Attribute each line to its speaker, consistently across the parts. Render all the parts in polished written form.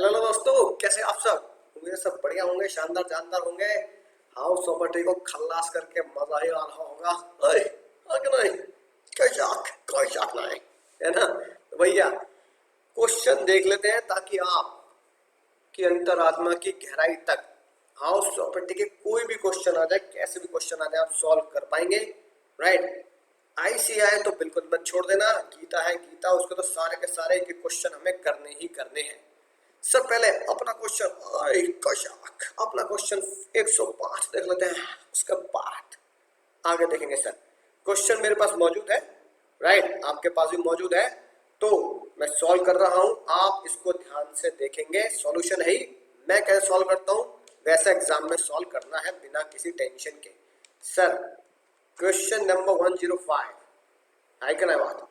Speaker 1: Hello दोस्तों, कैसे आप सब? उम्मीद है सब बढ़िया होंगे, शानदार जानदार होंगे। हाउस प्रॉपर्टी को खल्लास करके मजा ही आ रहा होगा। ओए, हाँ कि नहीं? कोई शक नहीं, है ना? तो भैया, क्वेश्चन देख लेते हैं ताकि आप की अंतरात्मा की गहराई तक हाउस प्रॉपर्टी के कोई भी क्वेश्चन आ जाए, कैसे भी क्वेश्चन आ जाए, आप सॉल्व कर पाएंगे। राइट? आईसीआई तो बिल्कुल मत छोड़ देना। गीता है गीता, उसके तो सारे के सारे के क्वेश्चन हमें करने ही करने हैं। सब पहले अपना क्वेश्चन 105 देख लेते हैं, उसके बाद आगे देखेंगे। सर, क्वेश्चन मेरे पास मौजूद है, राइट? आपके पास भी मौजूद है, तो मैं सॉल्व कर रहा हूं। आप इसको ध्यान से देखेंगे। सॉल्यूशन है ही, मैं कैसे सॉल्व करता हूं वैसा एग्जाम में सॉल्व करना है, बिना किसी टेंशन के। सर, क्वेश्चन नंबर 105 है क्या बात?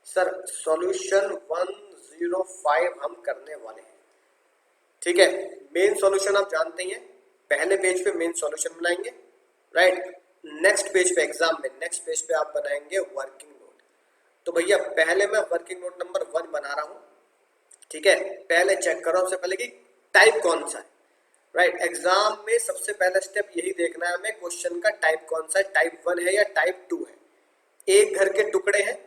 Speaker 1: सर, सॉल्यूशन 105 हम करने वाले हैं। ठीक है, मेन सॉल्यूशन आप जानते ही हैं। पहले पेज पे मेन सॉल्यूशन बनाएंगे, राइट? नेक्स्ट पेज पे एग्जाम में नेक्स्ट पेज पे आप बनाएंगे वर्किंग नोट। तो भैया, पहले मैं वर्किंग नोट नंबर 1 बना रहा हूं। ठीक है, पहले चेक करो सबसे पहले कि टाइप कौन सा है। राइट? एग्जाम में सबसे पहला स्टेप यही देखना है हमें, क्वेश्चन का टाइप कौन सा है, टाइप 1 है या टाइप 2 है, एक घर के टुकड़े हैं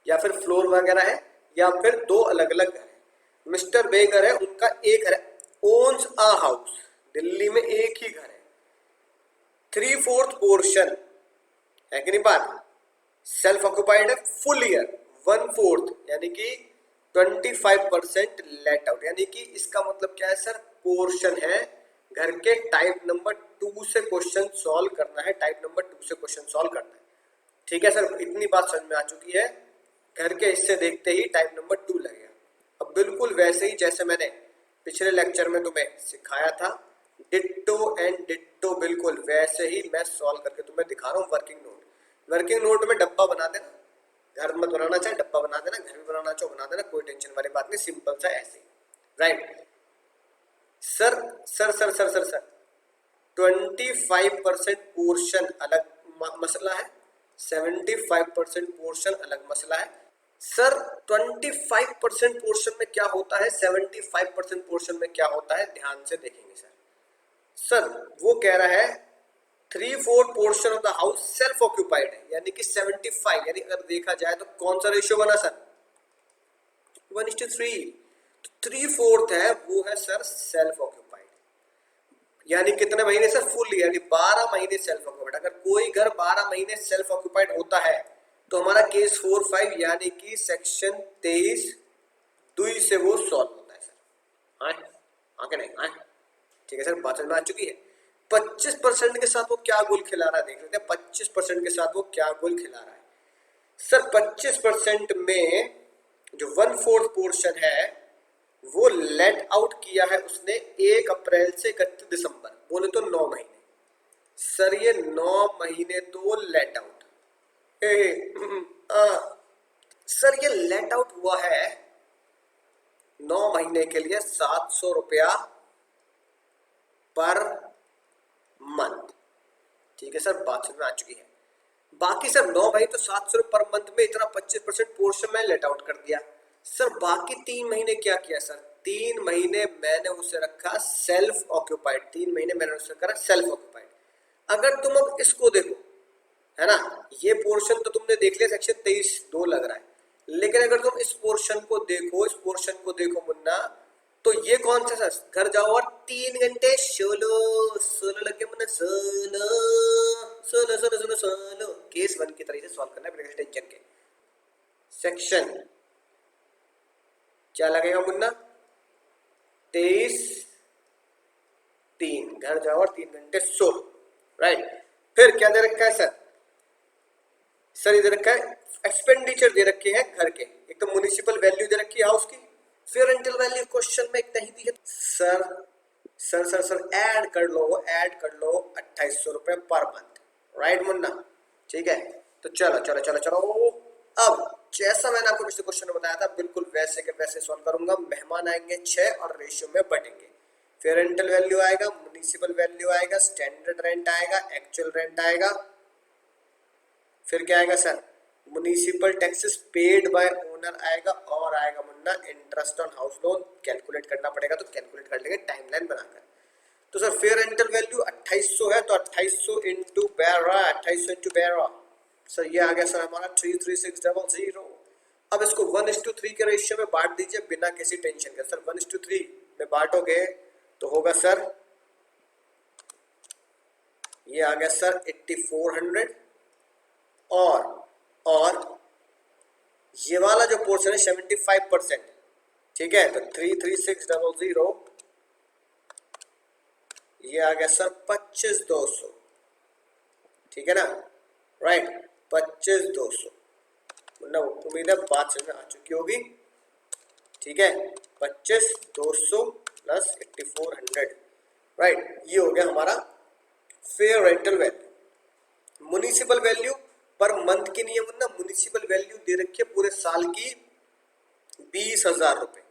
Speaker 1: या फिर फ्लोर वगैरह है, या फिर दो अलग अलग घर है। मिस्टर बेगर है, उनका एक घर ओन्स अ हाउस, दिल्ली में एक ही घर है। 3/4 पोर्शन है कि नहीं बात? सेल्फ ऑक्युपाइड है फुल ईयर। 1/4 यानी कि 25% लेट आउट, यानी कि इसका मतलब क्या है सर? पोर्शन है। घर के टाइप नंबर 2 से क्वेश्चन सॉल्व करना है, टाइप नंबर 2 से क्वेश्चन सॉल्व करना है। ठीक है सर, इतनी बात समझ में आ चुकी है। घर के हिस्से देखते ही टाइप नंबर 2 लगेगा। अब बिल्कुल वैसे ही जैसे मैंने पिछले लेक्चर में तुम्हें सिखाया था, डिट्टो एंड डिट्टो, बिल्कुल वैसे ही मैं सॉल्व करके तुम्हें दिखा रहा हूँ। वर्किंग नोट, वर्किंग नोट में डब्बा बना देना, घर मत बनाना चाहे डब्बा बना देना, घर भी बनाना चाहो बना देना, कोई टेंशन वाली बात नहीं, सिंपल सा ऐसे ही। Right? Sir sir sir sir sir sir 25% portion अलग मसला है, 75% पोर्शन अलग मसला है। सर, 25% पोर्शन में क्या होता है, 75% पोर्शन में क्या होता है, ध्यान से देखेंगे सर। सर, वो कह रहा है 3/4 portion of the house self occupied है, यानी कि 75, यानी अगर देखा जाए तो कौन सा रेशियो बना सर? 1:3। तो 3/4 है, वो है सर सेल्फ ऑक्यूपाइड। यानी कितने महीने सर? फुल, यानी 12 महीने सेल्फ ऑक्यूपाइड। अगर कोई घर 12 महीने सेल्फ ऑक्यूपाइड होता है तो हमारा केस 4-5 यानी कि सेक्शन 23 2 से वो सॉल्व होता है सर। हाँ, आगे नहीं हाँ, ठीक है सर, बात समझ में आ चुकी है। 25% के साथ वो क्या गोल खिला रहा है देख लेते हैं। 25% के साथ वो क्या गोल खिला रहा है सर? 25% में जो 1/4 पोर्शन है वो लेट आउट किया है उसने 1 अप्रैल से 31 दिसंबर, बोले तो 9 महीने। सर, ये 9 महीने तो लेट आउट सर, ये लेट आउट हुआ है 9 महीने के लिए 700 रुपया पर मंथ। ठीक है सर, बात समझ में आ चुकी है। बाकी सर 9 महीने तो 700 रुपये पर मंथ में इतना 25% पोर्शन में लेट आउट कर दिया। सर, बाकी 3 महीने क्या किया सर? 3 महीने मैंने उसे रखा सेल्फ ऑक्यूपाइड, 3 महीने मैंने उसे करा सेल्फ ऑक्यूपाइड। अगर तुम अब इसको देखो, है ना, ये पोर्शन तो तुमने देख लिया, सेक्शन 23(2) लग रहा है, लेकिन अगर तुम इस पोर्शन को देखो, इस पोर्शन को देखो मुन्ना, तो ये कौन सा सर? घर जाओ और 3 घंटे 16 लगे मुन्ना, 16 केस 1 की तरह से सॉल्व करना है बिना टेंशन के। सेक्शन क्या लगेगा मुन्ना? 23(3), घर जाओ और 3 घंटे 16। राइट? फिर क्या दे रखा है सर? सर, इधर रखा है एक्सपेंडिचर दे रखे हैं घर के, एक तो म्युनिसिपल वैल्यू दे रखी है हाउस की, फिर रेंटल वैल्यू क्वेश्चन में एक नहीं दी है sir. Sir sir sir add कर लो 2800 रुपए पर मंथ। राइट मुन्ना? ठीक है, तो चलो चलो चलो चलो, अब जैसा मैंने आपको पिछले क्वेश्चन में बताया था बिल्कुल वैसे के वैसे सॉल्व करूंगा। मेहमान आएंगे 6 और रेशियो में बढ़ेंगे, फिर रेंटल वैल्यू आएगा, म्युनिसिपल वैल्यू आएगा, स्टैंडर्ड रेंट आएगा, एक्चुअल रेंट आएगा, फिर क्या आएगा sir? Municipal taxes paid by owner आएगा और आएगा Munna interest on house loan. Calculate करना पड़ेगा तो कैलकुलेट कर लेंगे टाइमलाइन बनाकर। तो सर फेयर रेंटल वैल्यू 2800 है तो 2800 इंटू 12, 2800 इंटू 12 सर ये आ गया सर हमारा 33600। अब इसको 1:3 के रेशियो में बांट दीजिए बिना किसी टेंशन के। सर 1:3 में बांटोगे तो होगा सर ये आ गया सर 8400 और ये वाला जो पोर्शन है 75%। ठीक है तो 33600 ये आ गया सर 25200। ठीक है ना, राइट 25200। उम्मीद है बात समझ में आ चुकी होगी। ठीक है 25200 प्लस 8400, राइट ये हो गया हमारा fair rental value. Municipal value per month की नहीं है वरना म्युनिसिपल वैल्यू दे रखी है पूरे साल की 20,000 रुपए।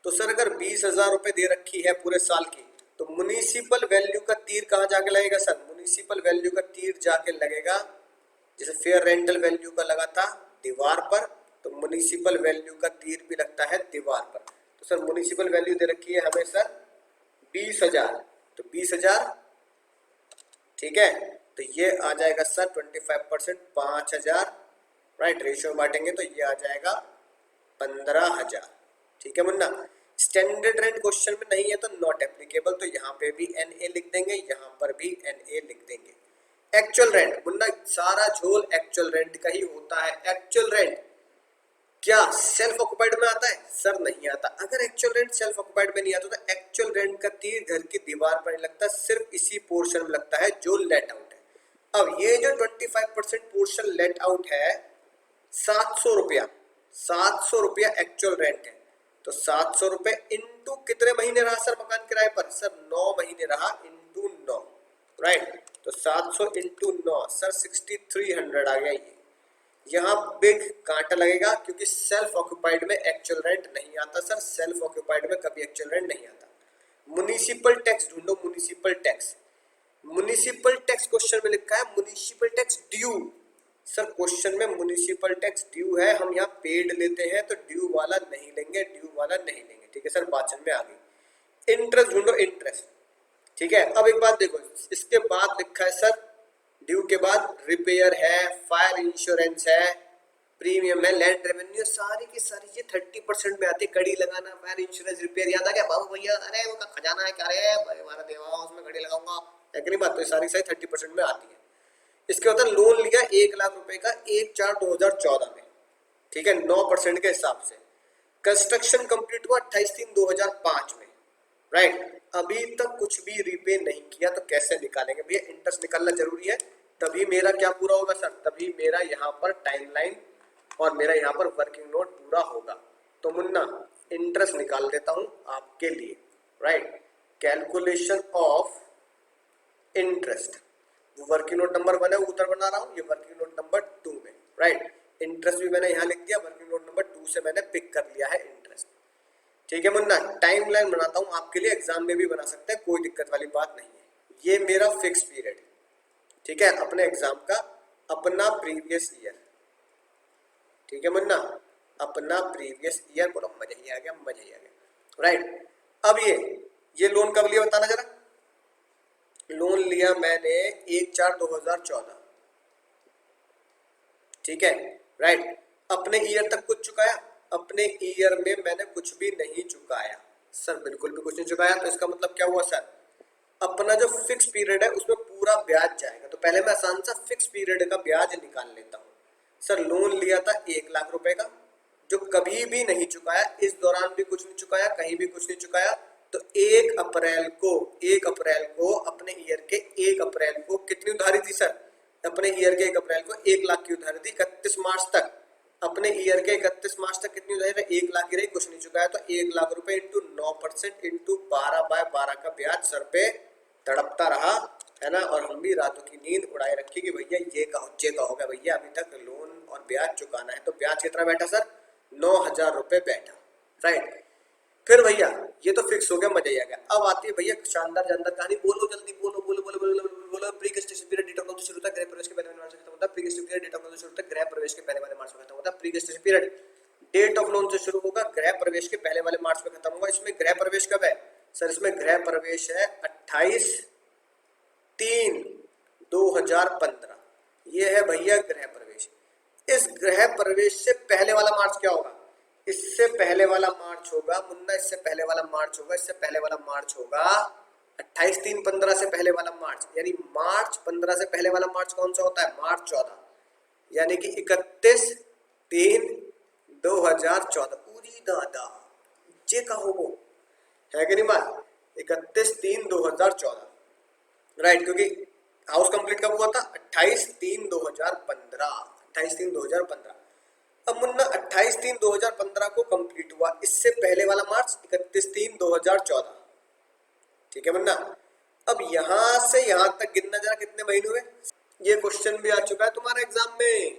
Speaker 1: तो सर अगर 20,000 रुपए दे रखी है पूरे साल की तो म्युनिसिपल वैल्यू का तीर कहाँ जाके लगेगा सर? म्युनिसिपल वैल्यू का तीर जाके लगेगा जैसे फेयर रेंटल वैल्यू का लगा था दीवार पर, तो म्युनिसिपल वैल्यू का तीर भी लगता है दीवार पर। तो सर म्युनिसिपल वैल्यू दे रखी है हमें सर 20,000, तो 20,000 ठीक है तो ये आ जाएगा सर 25% 5,000, राइट रेशियो बांटेंगे तो ये आ जाएगा 15,000। ठीक है मुन्ना, स्टैंडर्ड रेंट क्वेश्चन में नहीं है तो नॉट एप्लीकेबल, तो यहाँ पे भी NA लिख देंगे, यहाँ पर भी NA लिख देंगे। एक्चुअल रेंट मुन्ना सारा झोल एक्चुअल रेंट का ही होता है। एक्चुअल रेंट क्या सेल्फ ऑक्युपाइड में आता है? सर नहीं आता। अगर एक्चुअल रेंट सेल्फ ऑक्युपाइड में नहीं आता तो एक्चुअल रेंट का तीर घर की दीवार पर नहीं लगता, सिर्फ इसी पोर्शन में लगता है जो लेट आउट है। अब ये जो 25% पोर्शन लेट आउट है 700 रुपया, 700 रुपया एक्चुअल रेंट है। तो 700 रुपए इंटू कितने महीने रहा सर मकान किराए पर? सर 9 महीने रहा इंटू 9, राइट तो 700 इंटू 9 सर 6300 आ गया। ये यहाँ बिग कांटा लगेगा क्योंकि सेल्फ ऑक्युपाइड में एक्चुअल रेंट नहीं आता सर, सेल्फ ऑक्युपाइड में कभी एक्चुअल रेंट नहीं आता। म्युनिसिपल टैक्स ढूंढो, municipal tax. Municipal tax question में लिखा है municipal tax due. Sir question में म्युनिसिपल टैक्स ड्यू है, हम यहाँ पेड लेते हैं तो ड्यू वाला नहीं लेंगे, ड्यू वाला नहीं लेंगे। ठीक है सर बात समझ में आ गई। इंटरेस्ट ढूंढो, इंटरेस्ट। ठीक है अब एक बात देखो, इसके बाद लिखा है सर ड्यू के बाद रिपेयर है, फायर इंश्योरेंस है, प्रीमियम है, लैंड रेवेन्यू, सारी की सारी ये 30% में आती है। कड़ी लगाना, फायर इंश्योरेंस, रिपेयर याद आ गया बाबू भैया? अरे वो खजाना है क्या रे हमारा देवा, उसमें कड़ी लगाऊंगा है कि नहीं बात? तो सारी सारी 30% में आती है। इसके बाद लोन लिया 1 लाख रुपए का 1/4/2014 में, ठीक है 9% के हिसाब से। कंस्ट्रक्शन कंप्लीट हुआ 28/3/2005 में, राइट अभी तक कुछ भी रीपे नहीं किया तो कैसे निकालेंगे भैया? इंटरेस्ट निकालना जरूरी है, तभी मेरा क्या पूरा होगा सर? तभी मेरा यहाँ पर टाइमलाइन और मेरा यहाँ पर वर्किंग नोट पूरा होगा। तो मुन्ना इंटरेस्ट निकाल देता हूँ आपके लिए, right calculation of interest. Working note number 1 है उत्तर बना रहा हूँ, ये वर्किंग नोट नंबर 2 में, राइट इंटरेस्ट भी मैंने यहाँ लिख दिया, वर्किंग नोट नंबर 2 से मैंने पिक कर लिया है इंटरेस्ट। ठीक है मुन्ना, टाइमलाइन बनाता हूँ आपके लिए, एग्जाम में भी बना सकते हैं, कोई दिक्कत वाली बात नहीं है। ये मेरा फिक्स पीरियड है, ठीक है अपने एग्जाम का, अपना प्रीवियस ईयर। ठीक है मुन्ना, अपना प्रीवियस ईयर, बोलो मजा ही आ गया, मजा ही आ गया, राइट। अब ये लोन कब लिया बताना जरा? लोन लिया मैंने 1/4/2014, ठीक है राइट। अपने ईयर तक कुछ चुकाया? अपने ईयर में मैंने कुछ भी नहीं चुकाया सर, बिल्कुल भी कुछ नहीं चुकाया। तो इसका मतलब क्या हुआ सर? अपना जो फिक्स पीरियड है उसमें पूरा ब्याज जाएगा, तो पहले मैं आसान सा फिक्स पीरियड का ब्याज निकाल लेता हूँ। सर लोन लिया था 1 लाख रुपए का, जो कभी भी नहीं चुकाया, इस दौरान भी कुछ नहीं चुकाया, कहीं भी कुछ नहीं चुकाया। तो 1 अप्रैल को अपने ईयर के 1 अप्रैल को कितनी उधारी थी सर? अपने ईयर के 1 अप्रैल को 1 लाख की उधारी थी। 31 मार्च तक, अपने ईयर के 31 मार्च तक कितनी उधारी रही? 1 लाख की रही, कुछ नहीं चुकाया। तो 1 लाख रुपए इंटू 9% इंटू 12/12 का ब्याज सर पे तड़पता रहा है ना। और हम भी रातों की नींद उड़ाए रखी कि भैया ये का होगा भैया, अभी तक लोन और ब्याज चुकाना है। तो ब्याज कितना बैठा सर? 9,000 रुपए बैठा, राइट। फिर भैया ये तो फिक्स हो गया, मजा ही आ गया। अब आती है भैया शानदार जानदार कहानी, बोलो जल्दी, बोलो बोलो बोलो बोलो बोलो, बोला pre gestation period date of birth से शुरू होता है, गृह प्रवेश के पहले वाले मार्च से खत्म होता है। Pre gestation period date of birth से शुरू होता है, गृह प्रवेश के पहले वाले मार्च में खत्म होता है। Pre gestation period date of loan से शुरू होगा, गृह प्रवेश के पहले वाले मार्च में खत्म होगा। इसमें गृह प्रवेश कब है सर? इसमें गृह प्रवेश है 28/3/2015। ये है भैया गृह प्रवेश। इस गृह प्रवेश से पहले वाला मार्च क्या होगा? इससे पहले वाला मार्च होगा मुन्ना, इससे पहले वाला मार्च होगा, इससे पहले वाला मार्च होगा 28/3/15 से पहले वाला मार्च, यानी मार्च 15 से पहले वाला मार्च कौन सा होता है? मार्च 14, यानी कि 31/3/2014। पूरी दादा जे का हो वो है कि नहीं बात? 31/3/2014, राइट, क्योंकि हाउस कंप्लीट कब हुआ था? 28/3/2015, 28/3/2015। अब मुन्ना 28/3/2015 को कंप्लीट हुआ, इससे पहले वाला मार्च 31/3/2014, ठीक है मुन्ना। अब यहां से यहां तक गिनना जरा कितने महीने हुए। ये क्वेश्चन भी आ चुका है तुम्हारे एग्जाम में,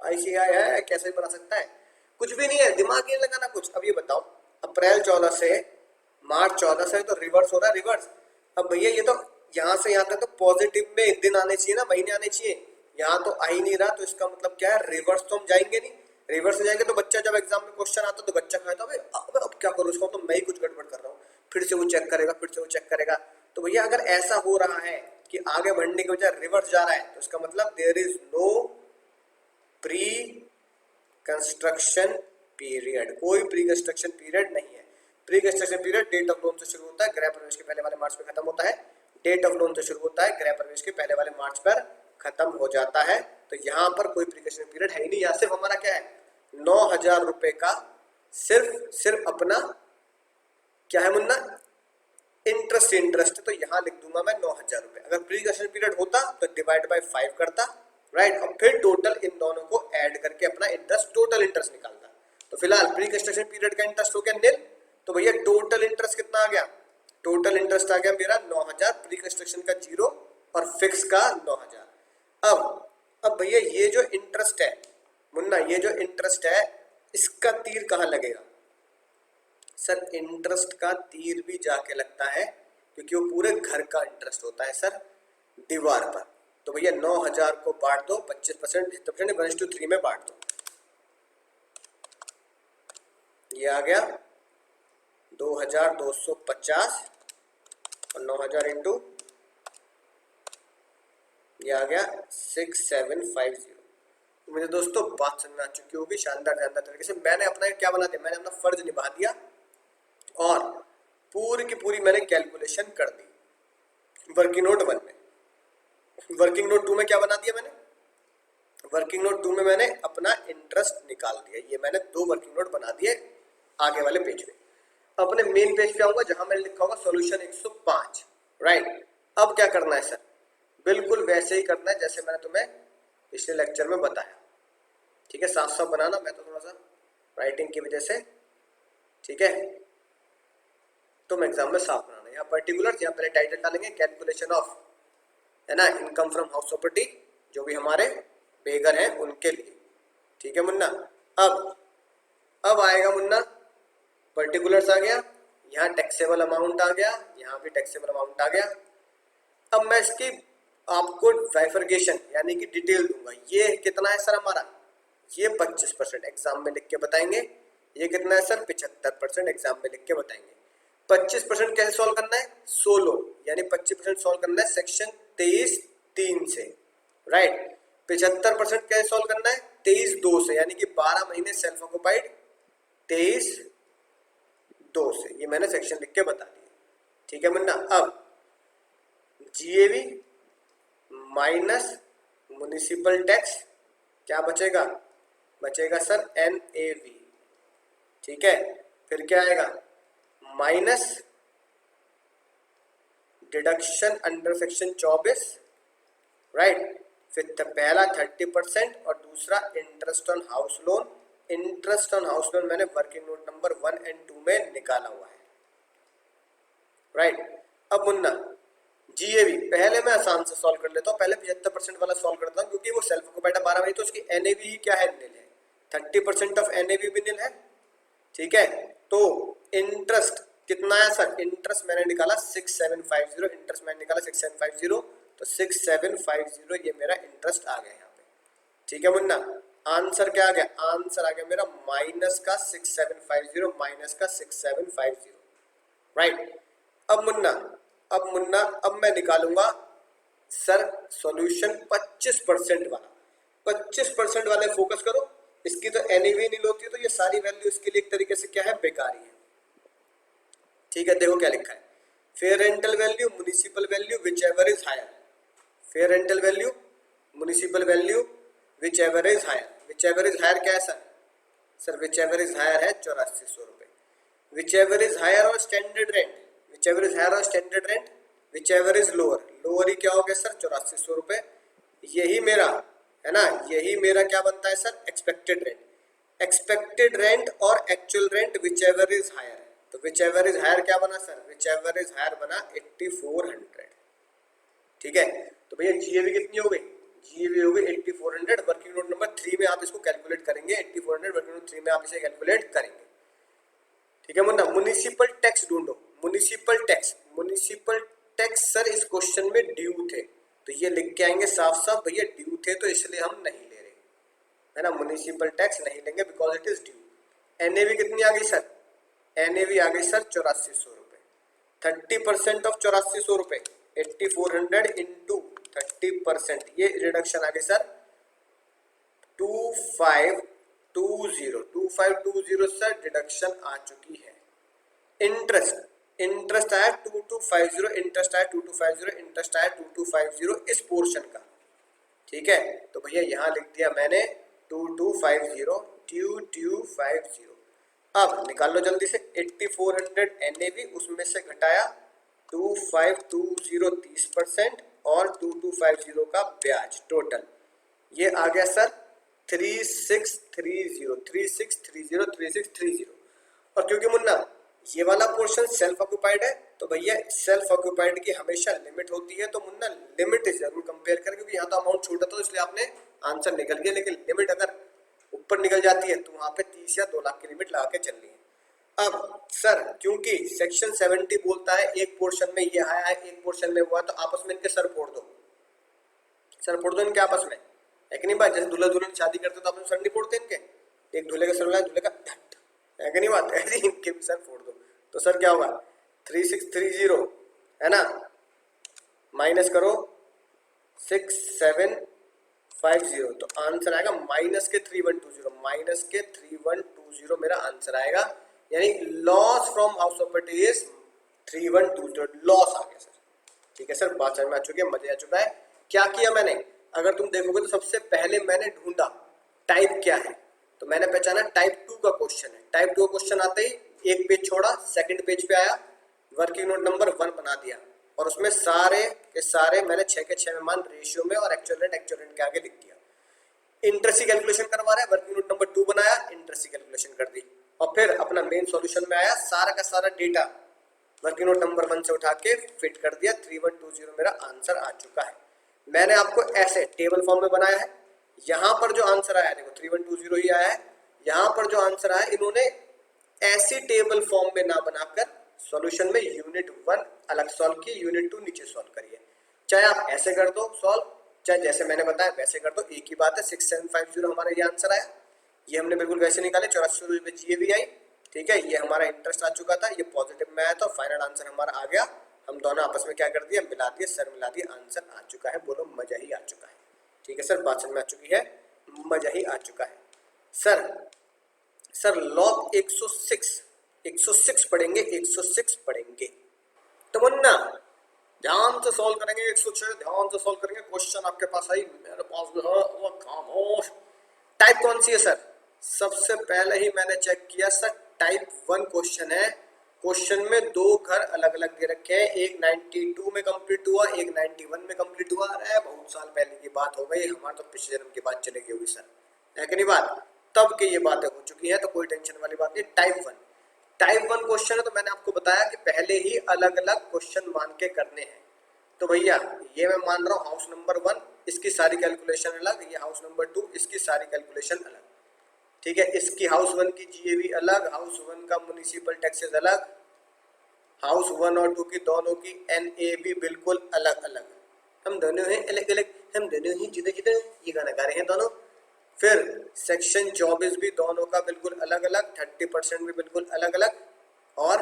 Speaker 1: आईसीआई है, कैसे बना सकता है? कुछ भी नहीं है, दिमाग नहीं लगाना कुछ। अब ये बताओ, अप्रैल 14 से मार्च 14 से तो रिवर्स हो रहा है, रिवर्स। अब भैया ये तो यहाँ से यहाँ तक तो पॉजिटिव में दिन आने चाहिए ना, महीने आने चाहिए, यहाँ तो आ ही नहीं रहा, तो इसका मतलब क्या है? रिवर्स तो हम जाएंगे नहीं। रिवर्स से जाएंगे तो बच्चा जब एग्जाम में क्वेश्चन आता तो बच्चा कहता है अब क्या करूँ इसको, तो मैं ही कुछ गड़बड़ कर रहा हूँ, फिर से वो चेक करेगा, फिर से वो चेक करेगा। तो भैया अगर ऐसा हो रहा है कि आगे बढ़ने के बजाय रिवर्स जा रहा है, तो इसका मतलब there is no pre construction period, कोई प्री कंस्ट्रक्शन पीरियड नहीं है। Pre construction period date of loan से शुरू होता है, गृह प्रवेश के पहले वाले मार्च में खत्म होता है। डेट ऑफ लोन से शुरू होता है, गृह प्रवेश के पहले वाले मार्च पर खत्म हो जाता है। तो यहाँ पर कोई प्री कंस्ट्रक्शन पीरियड है ही नहीं। यहाँ सिर्फ हमारा क्या है? 9,000 रुपए का सिर्फ अपना क्या है मुन्ना? इंटरेस्ट। तो यहाँ लिख दूंगा मैं 9,000 रुपए। अगर प्री कंस्ट्रक्शन पीरियड होता तो डिवाइड बाय 5 करता, राइट, और फिर टोटल इन दोनों को ऐड करके अपना इंटरेस्ट, टोटल इंटरेस्ट निकालता। तो फिलहाल प्री कंस्ट्रक्शन पीरियड का इंटरेस्ट हो गया निल, तो भैया टोटल इंटरेस्ट कितना आ गया? टोटल इंटरेस्ट आ गया मेरा 9,000, प्री कंस्ट्रक्शन का 0 और फिक्स का 9,000। अब भैया ये जो इंटरेस्ट है मुन्ना, ये जो इंटरेस्ट है इसका तीर कहाँ लगेगा? सर इंटरेस्ट का तीर भी जाके लगता है, क्योंकि वो पूरे घर का इंटरेस्ट होता है सर, दीवार पर। तो भैया 9,000 को बांट दो 25%, 1:3 में बांट दो। ये आ गया 2,250 और 9,000 इंटू ये आ गया 6,750। मुझे दोस्तों बात समझ में आ चुकी होगी शानदार तरीके से। मैंने अपना क्या बना दिया? मैंने अपना फर्ज निभा दिया और पूरी की पूरी मैंने कैलकुलेशन कर दी वर्किंग नोट 1 में। वर्किंग नोट 2 में क्या बना दिया मैंने? वर्किंग नोट 2 में मैंने अपना इंटरेस्ट निकाल दिया। ये मैंने 2 वर्किंग नोट बना दिए आगे वाले पेज पे। अपने मेन पेज पे आऊंगा जहां मैंने लिखा होगा सॉल्यूशन 105, राइट। अब क्या करना है सर? बिल्कुल वैसे ही करना है जैसे मैंने तुम्हें पिछले लेक्चर में बताया, ठीक है। साफ साफ बनाना, मैं तो थोड़ा सा राइटिंग की वजह से, ठीक है, तुम एग्जाम में साफ बनाना। यहाँ पर्टिकुलर, यहाँ पहले टाइटल डालेंगे कैलकुलेशन ऑफ, है ना, इनकम फ्रॉम हाउस प्रॉपर्टी, जो भी हमारे बेगर हैं उनके लिए, ठीक है मुन्ना। अब आएगा मुन्ना पर्टिकुलर्स आ गया, यहाँ टैक्सेबल अमाउंट आ गया, यहाँ भी टैक्सेबल अमाउंट आ गया। अब मैं इसकी आपको बाइफरकेशन यानी कि डिटेल दूंगा। ये कितना है सर हमारा? ये 25% एग्जाम में लिख के बताएंगे। ये कितना है सर? 75% एग्जाम में लिख के बताएंगे। 25% कैसे सॉल्व करना है? सोलो, यानी 25% सॉल्व करना है सेक्शन 23(3) से, राइट। 75% कैसे सॉल्व करना है? 23(2) से, यानी कि 12 महीने सेल्फ ऑक्युपाइड 23(2) से। ये मैंने सेक्शन लिख के बता दिया, ठीक है मुन्ना। अब जीएवी माइनस म्युनिसिपल टैक्स क्या बचेगा? बचेगा सर एनएवी, ठीक है। फिर क्या आएगा? Minus deduction under section 24, right. फिर पहला 30% और दूसरा interest on house loan. Interest on house loan मैंने वर्किंग नोट नंबर 1 और 2 में निकाला हुआ है, राइट। अब मुन्ना जीएवी पहले मैं आसान से सॉल्व कर लेता हूँ। पहले 75% वाला सॉल्व करता हूँ क्योंकि वो सेल्फ ऑक्युपाइड 12 महीने, तो उसकी एनएवी ही क्या है? निल है। 30% ऑफ एनएवी भी निल है, ठीक है। तो इंटरेस्ट कितना है सर? इंटरेस्ट मैंने निकाला 6750, इंटरेस्ट मैंने निकाला 6750, तो 6750 ये मेरा इंटरेस्ट आ गया यहाँ पे। ठीक है मुन्ना, आंसर क्या आ गया? आंसर आ गया मेरा माइनस का 6750, माइनस का 6750, राइट। अब मुन्ना अब मैं निकालूंगा सर सॉल्यूशन 25% वाला। 25% वाले फोकस करो, इसकी तो एनईवी नहीं होती, तो ये सारी वैल्यू इसके लिए एक तरीके से क्या है, बेकार ही है। ठीक है, देखो क्या लिखा है, fair rental value, municipal value, whichever is higher. Fair rental value, municipal value, whichever is higher. Whichever is higher क्या है sir? Sir whichever is higher है 8400 रुपए। विच एवर इज हायर और standard rent, whichever is higher और standard rent, whichever is lower, lower ही क्या हो गया सर 8400 रुपए। यही मेरा है ना, यही मेरा क्या बनता है sir, expected rent. Expected rent और actual rent whichever is higher, तो विच एवर इज हायर क्या बना sir, whichever is higher बना 8400। ठीक है, तो भैया जीएवी कितनी हो गई, जीएवी हो गई 8400। वर्किंग नोट नंबर 3 में आप इसको कैलकुलेट करेंगे, 8400 वर्किंग नोट 3 में आप इसे कैलकुलेट करेंगे। ठीक है मुन्ना, म्युनिसिपल टैक्स ढूंढो। Municipal tax, municipal tax sir इस क्वेश्चन में ड्यू थे, तो ये लिख के आएंगे साफ साफ, भैया ड्यू थे तो इसलिए हम नहीं ले रहे, है ना, म्युनिसिपल टैक्स नहीं लेंगे because it is due. NAV कितनी आ गई सर, एनएवी आ गई सर 8400 रुपए। 30% ऑफ 8400 रुपए, 8400 इंटू 30%, ये रिडक्शन आ गई सर 2520 सर डिडक्शन आ चुकी है। इंटरेस्ट, इंटरेस्ट आया 2250, इंटरेस्ट आया 2250, इंटरेस्ट आया 2250 इस पोर्शन का। ठीक है, तो भैया यहां लिख दिया मैंने 2250। अब निकाल लो जल्दी से, 8400 एनएवी, उसमें से घटाया 2520 30% और 2250 का ब्याज, टोटल ये आ गया सर 3630। और क्योंकि मुन्ना ये वाला पोर्शन सेल्फ ऑक्यूपाइड है, तो भैया सेल्फ ऑक्यूपाइड की हमेशा लिमिट होती है, तो मुन्ना लिमिट जरूर कंपेयर कर, क्योंकि यहाँ तो अमाउंट छोटा था इसलिए आपने आंसर निकल गया, लेकिन लिमिट अगर ऊपर निकल जाती है तो वहां पे 30 या 2 लाख की लिमिट लगा के चलनी है। अब सर क्योंकि सेक्शन 70 बोलता है एक पोर्शन में ये आया है, एक पोर्शन में हुआ, तो आपस में इनके सर फोड़ दो, सर फोड़ दो इनके आपस में, है कि नहीं बात? जैसे दूल्हा दुल्हन शादी करते तो आपने सर नहीं फोड़ते इनके, एक दूल्हे का सर लगाया, दूल्हे का धट, है कि नहीं बात? ऐसे इनके भी सर फोड़ दो, तो सर क्या होगा 3630 है ना, माइनस करो 6750, तो आंसर आएगा माइनस के 3120, माइनस के 3120 मेरा आंसर आएगा, यानी loss from house property is 3120, loss आ गया सर। ठीक है सर, बात समझ में आ चुकी है, मजे आ चुका है। क्या किया मैंने, अगर तुम देखोगे तो सबसे पहले मैंने ढूंढा टाइप क्या है, तो मैंने पहचाना टाइप 2 का क्वेश्चन है। टाइप 2 का क्वेश्चन आते ही एक पेज छोड़ा, सेकंड पेज पे आया, वर्किंग नोट नंबर 1 बना दिया, और उसमें सारे के सारे मैंने 6 के 6 में मान रेशियो में और एक्चुअल रेंट के आगे लिख दिया। इंटरेस्ट की कैलकुलेशन करवा रहा है, वर्किंग नोट नंबर 2 बनाया, इंटरेस्ट की कैलकुलेशन कर दी, और फिर अपना मेन सॉल्यूशन में आया, सारा का सारा डेटा वर्किंग नोट नंबर 1 से उठा के फिट कर दिया, 3120 मेरा आंसर आ चुका है। मैंने आपको ऐसे टेबल फॉर्म में बनाया है, यहां पर जो आंसर आया देखो 3120 ही आया है, यहां पर जो आंसर आया इन्होंने ऐसी टेबल फॉर्म में ना बनाकर सॉल्यूशन में यूनिट 1 अलग सॉल्व की, यूनिट 2 नीचे सॉल्व करिए। चाहे आप ऐसे कर दो सॉल्व, चाहे जैसे मैंने बताया वैसे कर दो, एक ही बात है। 6750 हमारा ये आंसर आया, ये हमने बिल्कुल वैसे निकाले, 8400 रुपये जीएवी आई। ठीक है, ये हमारा इंटरेस्ट आ चुका था, ये पॉजिटिव में आया था, फाइनल आंसर हमारा आ गया। हम दोनों आपस में क्या कर दिया, मिला दिए, सर मिला दिए, आंसर आ चुका है। बोलो मजा ही आ चुका है। ठीक है सर, बात समझ में आ चुकी है, मजा ही आ चुका है। सर लॉग 106 पढ़ेंगे, 106 पढ़ेंगे तो मुन्ना ध्यान से सॉल्व करेंगे। 106 ध्यान से सॉल्व करेंगे। क्वेश्चन आपके पास आई, मेरे पास भी है, वो खामोश। टाइप कौन सी है सर? सबसे पहले ही मैंने चेक किया सर, टाइप 1 क्वेश्चन है। क्वेश्चन में 2 घर अलग अलग दे रखे हैं, एक 92 में कंप्लीट हुआ, एक 91 में कंप्लीट हुआ। अरे बहुत साल पहले की बात हो गई, हमारे तो पिछले जन्म की बात चलेगी होगी सर, है कि नहीं बात? तब की ये बातें हो चुकी है, तो कोई टेंशन वाली बात नहीं। टाइप 1 क्वेश्चन है, तो मैंने आपको बताया कि पहले ही अलग अलग क्वेश्चन मान के करने हैं। तो भैया ये मैं मान रहा हूँ हाउस नंबर 1, इसकी सारी कैलकुलेशन अलग, ये हाउस नंबर 2, इसकी सारी कैलकुलेशन अलग। ठीक है, इसकी हाउस 1 की जीएवी अलग, हाउस 1 का म्युनिसिपल टैक्सेस अलग, हाउस 1 और 2 की दोनों की एनएबी बिल्कुल अलग अलग, हम दोनों हैं अलग अलग, हम दोनों ही जुदा जुदा, ये गाना गा रहे हैं दोनों। फिर सेक्शन 24 भी दोनों का बिल्कुल अलग अलग, 30% भी बिल्कुल अलग अलग, और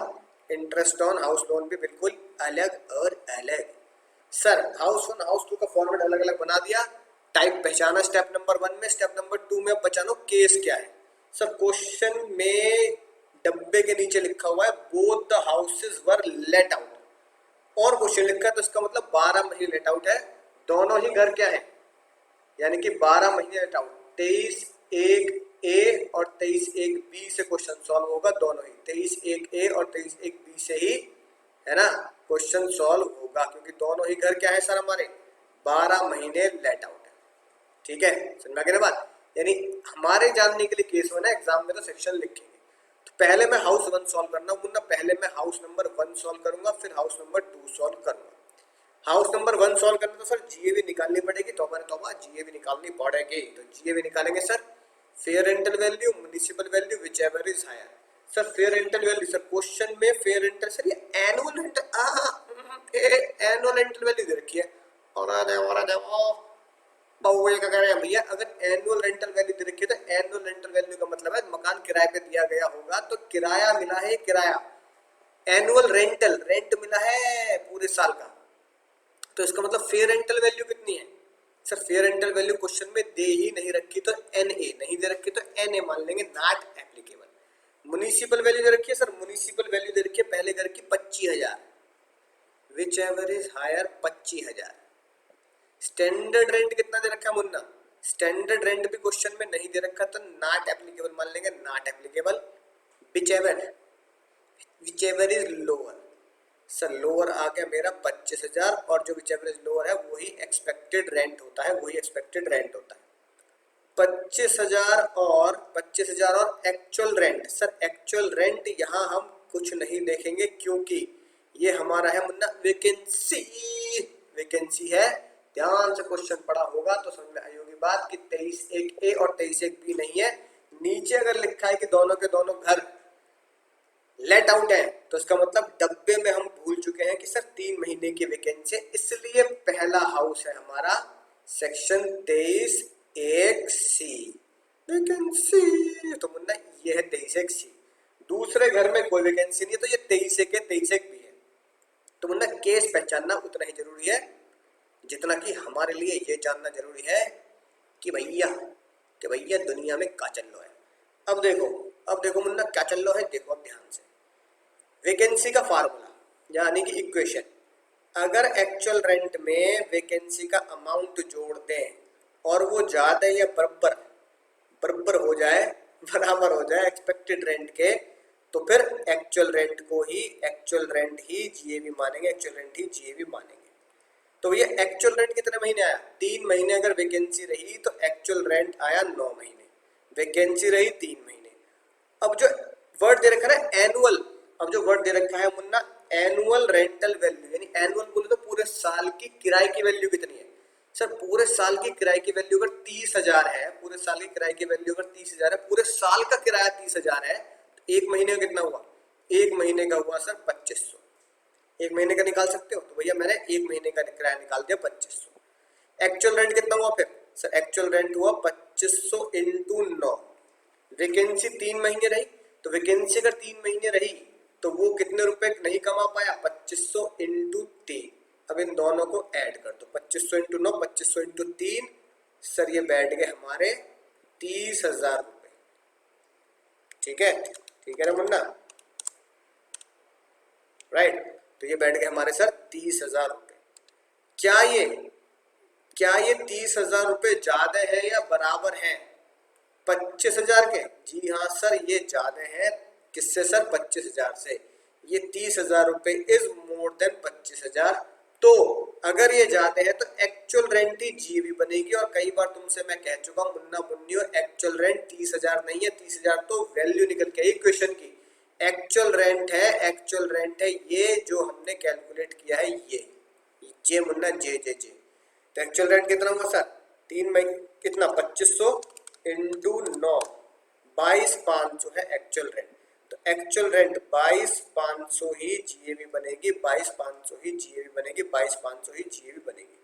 Speaker 1: इंटरेस्ट ऑन हाउस लोन भी बिल्कुल अलग और अलग। सर हाउस 1 हाउस 2 का फॉर्मेट अलग अलग बना दिया, टाइप पहचाना स्टेप नंबर 1 में, स्टेप नंबर 2 में अब बचानो केस क्या है। सर क्वेश्चन में डब्बे के नीचे लिखा हुआ है both the houses were let out, और क्वेश्चन लिखा है तो इसका मतलब 12 महीने लेट आउट है, दोनों ही घर क्या है, यानी कि 12 महीने लेट आउट। 23(1)(a) और 23(1)(b) से क्वेश्चन सॉल्व होगा, दोनों ही 23(1)(a) और 23(1)(b) से ही, है ना, क्वेश्चन सॉल्व होगा, क्योंकि दोनों ही घर क्या है सर हमारे 12 महीने लेट आउट है। ठीक है, समझ में आ गई ना बात। यानी हमारे जानने के लिए केस में ना एग्जाम में तो सेक्शन लिखेंगे, तो पहले मैं हाउस 1 सॉल्व करना मुन्ना, पहले मैं हाउस नंबर 1 सॉल्व करूंगा, फिर हाउस नंबर 2 सॉल्व करूंगा। हाउस नंबर 1 सॉल्व करना तो सर जीएवी निकालनी पड़ेगी, तो मैंने तो जीएवी निकालनी पड़ेगी, तो जीएवी निकालेंगे sir. Fair rental value, municipal value, whichever is higher. Sir fair rental value, sir question में फेयर रेंटल, सर ये annual rental, annual rental value दे रखी है, और बहुए का कह रहे हैं भैया, अगर एनुअल रेंटल वैल्यू दे रखी है तो एनुअल रेंटल वैल्यू का मतलब है मकान किराए पे दिया गया होगा, तो किराया मिला है, किराया एनुअल रेंटल, रेंट मिला है पूरे साल का, तो इसका मतलब फेयर रेंटल वैल्यू कितनी है। Sir fair rental value question में दे ही नहीं रखी तो एनए, नहीं दे रखी तो एनए मान लेंगे, नॉट एप्लीकेबल। म्युनिसिपल वैल्यू दे रखी है सर, म्युनिसिपल वैल्यू दे रखी है पहले घर की 25,000, whichever is higher 25,000। Standard rent कितना दे रखा है मुन्ना, स्टैंडर्ड रेंट भी क्वेश्चन में नहीं दे रखा तो नॉट एप्लीकेबल मान लेंगे, not applicable. Whichever is lower, sir lower आ गया मेरा 25,000, और जो विच एवरेज लोअर है वही एक्सपेक्टेड रेंट होता है, वही एक्सपेक्टेड रेंट होता है। 25,000 और actual rent, sir actual rent यहाँ हम कुछ नहीं देखेंगे, क्योंकि ये हमारा है मुन्ना वैकेंसी, वैकेंसी है। ध्यान से क्वेश्चन पढ़ा होगा तो समझ में आई होगी बात कि 23(1)(a) और 23(1)(b नहीं है, नीचे अगर लिखा है कि दोनों के दोनों घर लेट आउट है, तो इसका मतलब डब्बे में हम भूल चुके हैं कि सर 3 महीने की वैकेंसी है, इसलिए पहला हाउस है हमारा सेक्शन 23(1)(c) वैकेंसी, तो मुन्ना ये है 23(1)(c। दूसरे घर में कोई वैकेंसी नहीं है, तो ये 23(1)(a) है, तो मुन्ना केस पहचानना उतना ही जरूरी है जितना कि हमारे लिए ये जानना जरूरी है कि भैया दुनिया में क्या चल रहा है। अब देखो मुन्ना क्या चल रहा है, देखो अब ध्यान से। वैकेंसी का फार्मूला यानी कि इक्वेशन, अगर एक्चुअल रेंट में वैकेंसी का अमाउंट जोड़ दें और वो ज्यादा या बराबर हो जाए, बराबर हो जाए एक्सपेक्टेड रेंट के, तो फिर एक्चुअल रेंट ही जीएवी मानेंगे, एक्चुअल रेंट ही जीएवी मानेंगे। तो ये एक्चुअल रेंट कितने महीने आया, 3 महीने अगर वैकेंसी रही तो एक्चुअल रेंट आया 9 महीने, वैकेंसी रही 3 महीने। अब जो वर्ड दे रखा है एनुअल, अब जो वर्ड दे रखा है मुन्ना एनुअल रेंटल वैल्यू, यानी एनुअल बोले तो पूरे साल की किराए की वैल्यू कितनी है। सर पूरे साल की किराए की वैल्यू अगर 30,000 है, पूरे साल की किराए की वैल्यू अगर 30,000 है, पूरे साल का किराया 30,000 है, तो एक महीने का कितना हुआ, एक महीने का हुआ सर 2500। एक महीने का निकाल सकते हो, तो भैया मैंने एक महीने का किराया निकाल दिया 2500। एक्चुअल रेंट कितना हुआ फिर, सर एक्चुअल रेंट हुआ 2500 इंटू 9, वैकेंसी 3 महीने रही, तो वैकेंसी अगर 3 महीने रही तो वो कितने रुपए नहीं कमा पाया, 2500 इंटू 3। अब इन दोनों को ऐड कर दो, 2500 इंटू 9, 2500 इंटू 3, सर ये बैठ गए हमारे 30,000 रुपए। ठीक है ना मुन्ना, राइट, तो ये बैठ गए हमारे सर 30,000 रुपए। क्या ये 30,000 रुपए ज्यादा है या बराबर है 25,000 के? जी हाँ सर, ये ज्यादा है, किससे सर, 25,000 से। ये 30,000 रुपए इज मोर देन 25,000, तो अगर ये ज्यादा है तो एक्चुअल रेंट ही जीवी बनेगी। और कई बार तुमसे मैं कह चुका हूँ मुन्ना मुन्नियो, एक्चुअल रेंट 30,000 नहीं है, 30,000 तो वैल्यू निकल के आई क्वेश्चन की, एक्चुअल रेंट है ये जो हमने कैलकुलेट किया है, ये मुन्ना जे तो एक्चुअल रेंट कितना हुआ सर, 3 महीने कितना 2500 इंटू 9, 22,500 है एक्चुअल रेंट। तो एक्चुअल रेंट 22,500 ही जीएवी बनेगी, 22,500 ही जीएवी बनेगी, 22,500 ही जीएवी बनेगी।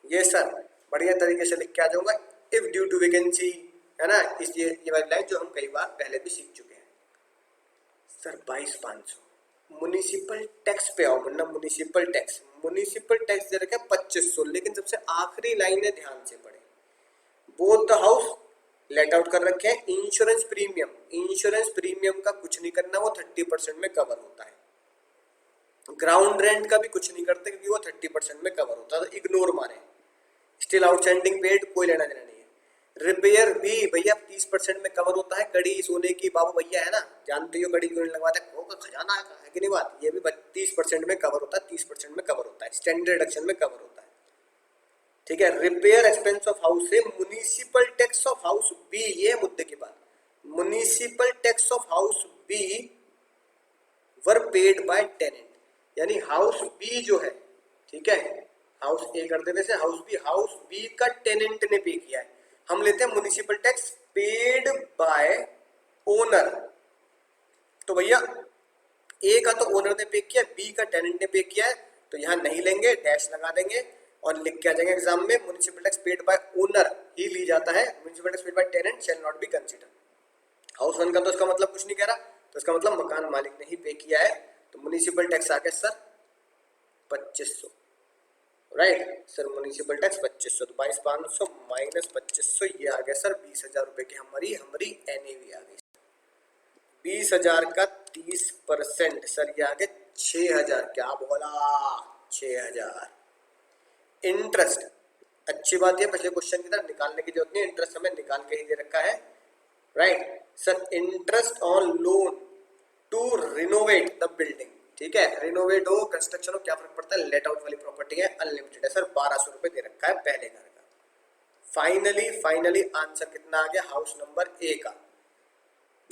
Speaker 1: ये सर बढ़िया तरीके से लिख के आ जाऊंगा, इफ ड्यू टू वैकेंसी, है ना, इस ये वाली लाइन जो हम कई बार पहले भी सीख चुके हैं। सर 22,500 म्युनिसिपल टैक्स पे आओ, वरना म्युनिसिपल टैक्स दे रखा है 2500, लेकिन सबसे आखिरी लाइन है, ध्यान से पढ़े। Both the house let out कर रखे हैं, इंश्योरेंस प्रीमियम का कुछ नहीं करना, वो 30% में कवर होता है। ग्राउंड रेंट का भी कुछ नहीं करते क्योंकि वो 30% में कवर होता है, तो इग्नोर मारे। स्टिल आउटस्टैंडिंग पेड, कोई लेना देना नहीं है। रिपेयर भी भैया 30% में कवर होता है, कड़ी सोने की बाबू भैया है ना, जानते हो कड़ी क्यों नहीं लगवाते, वो का खजाना है कि नहीं बात, ये भी 30% में कवर होता है, 30% में कवर होता है, स्टैंडर्ड डिडक्शन में कवर होता है, ठीक है। रिपेयर एक्सपेंस ऑफ हाउस से municipal tax of house B, ये मुद्दे की बात, municipal tax of house B were paid by tenant, यानी हाउस बी जो है, ठीक है, हाउस ए कर देने से हाउस बी का टेनेंट ने पे किया है, हम लेते हैं municipal tax paid by owner. तो भैया ए का तो ओनर ने पे किया, बी का टेनेंट ने पे किया है, तो यहां नहीं लेंगे, डैश लगा देंगे और लिख के आ जाएंगे एग्जाम में, municipal tax paid by owner ही ली जाता है, municipal tax paid by tenant shall not be consider. House one का तो इसका मतलब कुछ नहीं कह रहा, तो इसका मतलब मकान मालिक ने ही पे किया है, तो म्युनिसिपल टैक्स आ गया sir 2500, right sir, municipal tax 2500, तो 22,500 माइनस 2500, ये आ गया सर 20,000 रुपए की हमारी एनएवी आ गई। 20,000 का 30% सर, ये आ गया 6,000, क्या बोला 6,000। इंटरेस्ट, अच्छी बात है, पिछले क्वेश्चन की तरह निकालने की जरूरत नहीं, इंटरेस्ट हमें निकाल के ही दे रखा है, right sir. Interest on loan to renovate the building, ठीक है, रिनोवेट हो कंस्ट्रक्शन हो क्या फर्क पड़ता है, लेट आउट वाली प्रॉपर्टी है, अनलिमिटेड है सर, 1200 रुपए दे रखा है पहले घर का। फाइनली आंसर कितना आ गया हाउस नंबर ए का,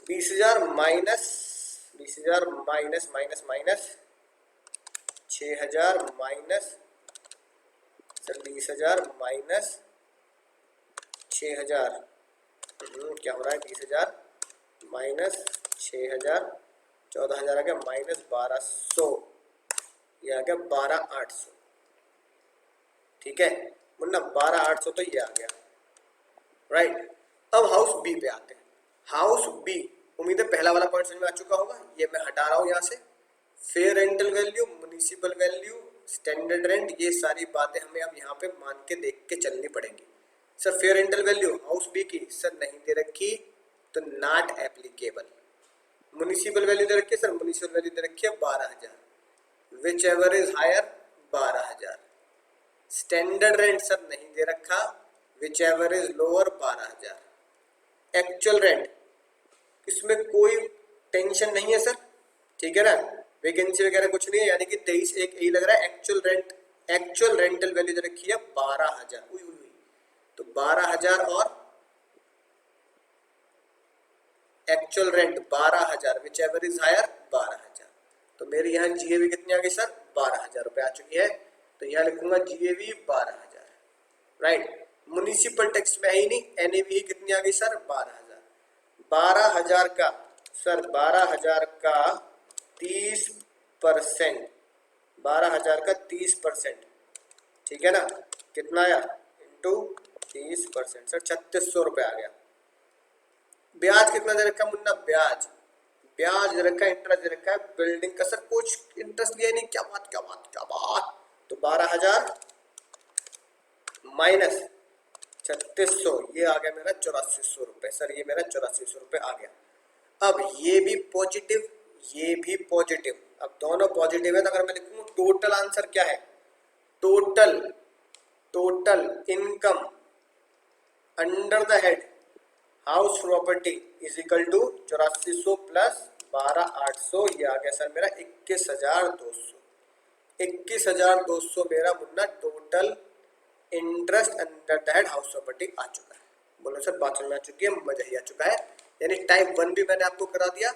Speaker 1: 20,000 माइनस 6,000 माइनस सर 20,000 माइनस 6,000, क्या हो रहा है, 20,000 माइनस 6,000, 14,000 आ गया, माइनस 1,200, ये आ गया 12,800, ठीक है मुन्ना, 12,800 तो ये आ गया, राइट। अब हाउस बी पे आते हैं। हाउस बी, उम्मीद है पहला वाला पॉइंट समझ में आ चुका होगा, ये मैं हटा रहा हूं यहाँ से। Fair rental value, municipal value, standard rent, ये सारी बातें हमें अब यहाँ पे मान के देख के चलनी पड़ेंगी। Sir fair rental value house B की सर नहीं दे रखी, तो नॉट एप्लीकेबल। म्युनिसिपल वैल्यू दे रखी है सर, म्युनिसिपल वैल्यू दे रखी है 12,000, whichever is higher 12,000। Standard rent sir नहीं दे रखा, whichever is lower 12,000। Actual rent, इसमें कोई टेंशन नहीं है सर, ठीक है ना, वैकेंसी वगैरह कुछ नहीं है, यानी कि 23/1 यही लग रहा है। एक्चुअल रेंटल वैल्यू दे रखी है 12,000, तो 12,000 और actual rent 12,000, whichever is higher 12,000, तो मेरी यहाँ जीएवी कितनी आ गई सर 12,000 रुपए आ चुकी है, तो यहाँ लिखूंगा जीएवी 12,000, राइट। म्युनिसिपल टैक्स में है ही नहीं, एनएवी कितनी आ गई सर 12,000। 12,000 का सर 12,000 का 30%, 12,000 का 30%, ठीक है ना, कितना आया इंटू 30%, सर 3,600 रुपए आ गया। ब्याज कितना दे रखा है मुन्ना, ब्याज दे रखा है, इंटरेस्ट दे रखा है बिल्डिंग का सर, कुछ इंटरेस्ट लिया नहीं, क्या बात, तो 12,000 माइनस 3,600, ये आ गया मेरा 8,400 रुपए सर, ये मेरा 8,400 रुपए आ गया। अब ये भी पॉजिटिव, ये भी पॉजिटिव, अब दोनों पॉजिटिव है, तो अगर मैं लिखूं टोटल आंसर क्या है, total income under the head house property is equal to 8,400 plus 12,800, ये आ गया सर मेरा 21,200। 21,200 मेरा Munna total interest under the head house property आ चुका है। बोलो सर बात समझ में आ चुकी है, मजा ही आ चुका है। यानी टाइप 1 भी मैंने आपको करा दिया,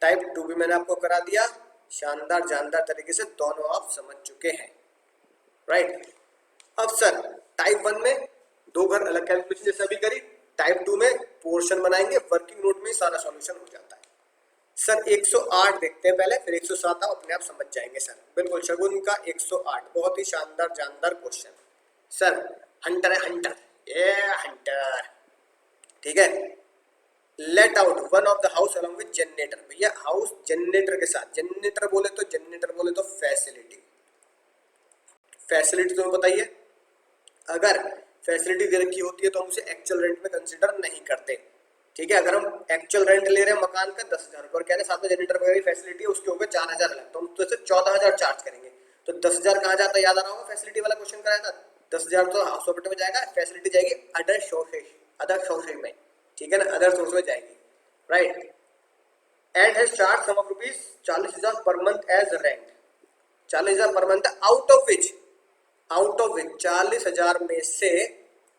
Speaker 1: टाइप 2 भी मैंने आपको करा दिया, शानदार जानदार तरीके से दोनों आप समझ चुके हैं, राइट। अब सर टाइप 1 में दो घर अलग कैलकुलेशन जैसा भी करी, टाइप 2 में पोर्शन बनाएंगे, वर्किंग नोट में सारा सॉल्यूशन हो जाता है। सर 108 देखते हैं पहले, फिर 107 आप अपने आप समझ जाएंगे सर। बिल्कुल शगुन का 108, बहुत ही शानदार जानदार क्वेश्चन, सर हंटर है, हंटर, ये हंटर, ठीक है। Let out one of the house along with generator, भैया हाउस जनरेटर के साथ, जनरेटर बोले तो फैसिलिटी, फैसिलिटी तुम्हें बताइए, अगर फैसिलिटी दे रखी होती है तो हम उसे एक्चुअल रेंट में कंसिडर नहीं करते, ठीक है। अगर हम एक्चुअल रेंट ले रहे हैं मकान का 10,000 रुपये और कह रहे हैं साथ में जनरेटर वगैरह की फैसिलिटी है, उसके ऊपर 4,000 अलग, तो हम तो 14,000 चार्ज करेंगे। तो 10,000 कहाँ जाता है, याद आ रहा होगा, फैसिलिटी वाला क्वेश्चन कराया था। 10,000 तो हाउस प्रॉपर्टी में जाएगा, फैसिलिटी जाएगी अदर सोर्सेज, अदर सोर्सेज में, ठीक है ना, अदर सोर्स में जाएगी, right. And has charge sum of rupees 40,000 per month as rent, 40,000 per month, out of which 40,000 में से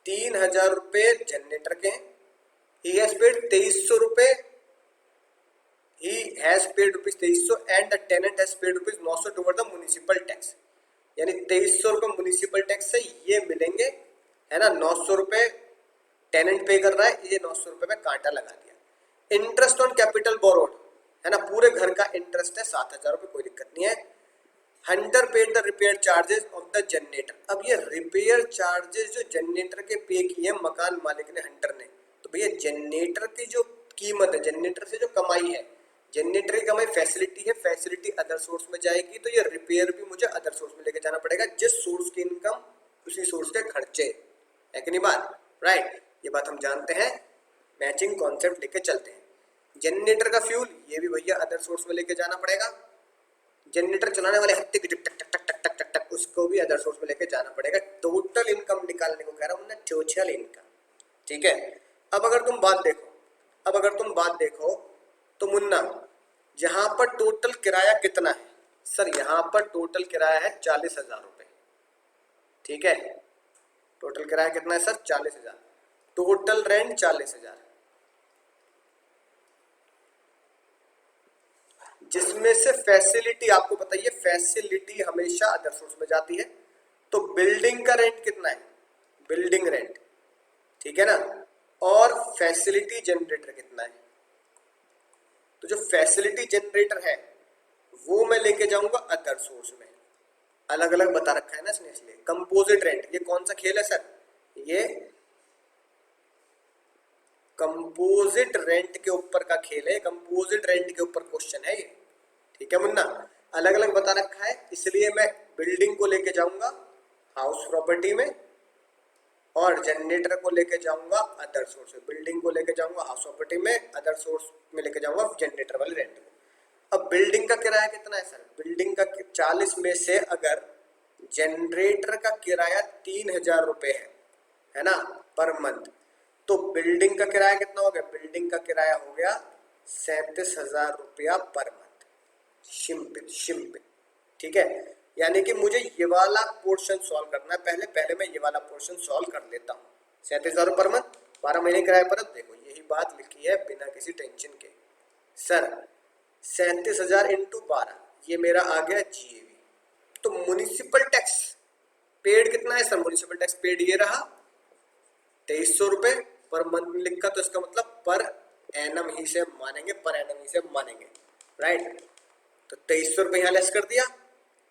Speaker 1: 3,000 रुपए जनरेटर के हैं। He has paid 2,300 रुपए, he has paid rupees 2,300 and the tenant has paid rupees 900 toward the municipal tax, यानी 2,300 रुपए municipal tax से ये मिलेंगे, है ना। 900 रुपए टेनेंट पे कर रहा है, ये 900 रुपए में कांटा लगा दिया। इंटरेस्ट ऑन कैपिटल बोरोड, है ना, पूरे घर का इंटरेस्ट है 7,000 रुपए, कोई दिक्कत नहीं है। Hunter paid the repair charges of the generator, अब ये रिपेयर चार्जेस जो जनरेटर के पे किए मकान मालिक ने, हंटर ने, तो भैया जनरेटर की जो कीमत है, जनरेटर से जो कमाई है, जनरेटर की कमाई फैसिलिटी है, फैसिलिटी अदर सोर्स में जाएगी, तो ये रिपेयर भी मुझे अदर सोर्स में लेके जाना पड़ेगा, जिस सोर्स की इनकम उसी सोर्स के खर्चे, है कि नहीं बात, राइट। ये बात हम जानते हैं, मैचिंग कॉन्सेप्ट लेके चलते हैं। जनरेटर का फ्यूल, ये भी भैया अदर सोर्स में लेके जाना पड़ेगा। जनरेटर चलाने वाले हत्ते की टक टक टक टक टक टक, उसको भी अदर सोर्स में लेके जाना पड़ेगा। टोटल इनकम निकालने को कह रहा हूँ ना, टोटल इनकम, ठीक है। अब अगर तुम बात देखो तो मुन्ना, यहाँ पर टोटल किराया कितना है सर, यहाँ पर टोटल किराया है 40,000 रुपए, ठीक है। टोटल किराया कितना है सर, 40,000, टोटल रेंट 40,000, जिसमें से फैसिलिटी, आपको बताइए फैसिलिटी हमेशा अदर सोर्स में जाती है, तो बिल्डिंग का रेंट कितना है, बिल्डिंग रेंट, ठीक है ना, और फैसिलिटी जनरेटर कितना है, तो जो फैसिलिटी जनरेटर है वो मैं लेके जाऊंगा अदर सोर्स में, अलग अलग बता रखा है ना इसने, इसलिए कंपोजिट रेंट, ये कौन सा खेल है सर, ये कंपोजिट रेंट के ऊपर का खेल है, कंपोजिट रेंट के ऊपर क्वेश्चन है ये, ठीक है मुन्ना, अलग अलग बता रखा है, इसलिए मैं बिल्डिंग को लेके जाऊंगा हाउस प्रॉपर्टी में और जनरेटर को लेके जाऊंगा अदर सोर्स में, बिल्डिंग को लेके जाऊंगा हाउस प्रॉपर्टी में, अदर सोर्स में लेके जाऊंगा जनरेटर वाले रेंट को। अब बिल्डिंग का किराया कितना है सर, बिल्डिंग का 40 में से अगर जनरेटर का किराया 3,000 रुपए है ना, पर मंथ, तो बिल्डिंग का किराया कितना हो गया, बिल्डिंग का किराया हो गया 37,000 रुपया पर मंथ, सिंपल, ठीक है। यानी कि मुझे ये वाला पोर्शन सॉल्व करना है, पहले मैं ये वाला पोर्शन सॉल्व कर लेता हूँ। 37,000 पर मंथ, 12 महीने किराया पर, देखो यही बात लिखी है बिना किसी टेंशन के सर, 37,000 इंटू 12, ये मेरा आ गया जीएवी। तो म्युनिसिपल टैक्स पेड कितना है सर, म्युनिसिपल टैक्स पेड ये रहा 2,300 रुपए पर मंथ में लिखा, तो इसका मतलब पर एनम ही से मानेंगे, पर एनम ही से मानेंगे, राइट। तो 2,300 रुपए यहाँ लेस कर दिया,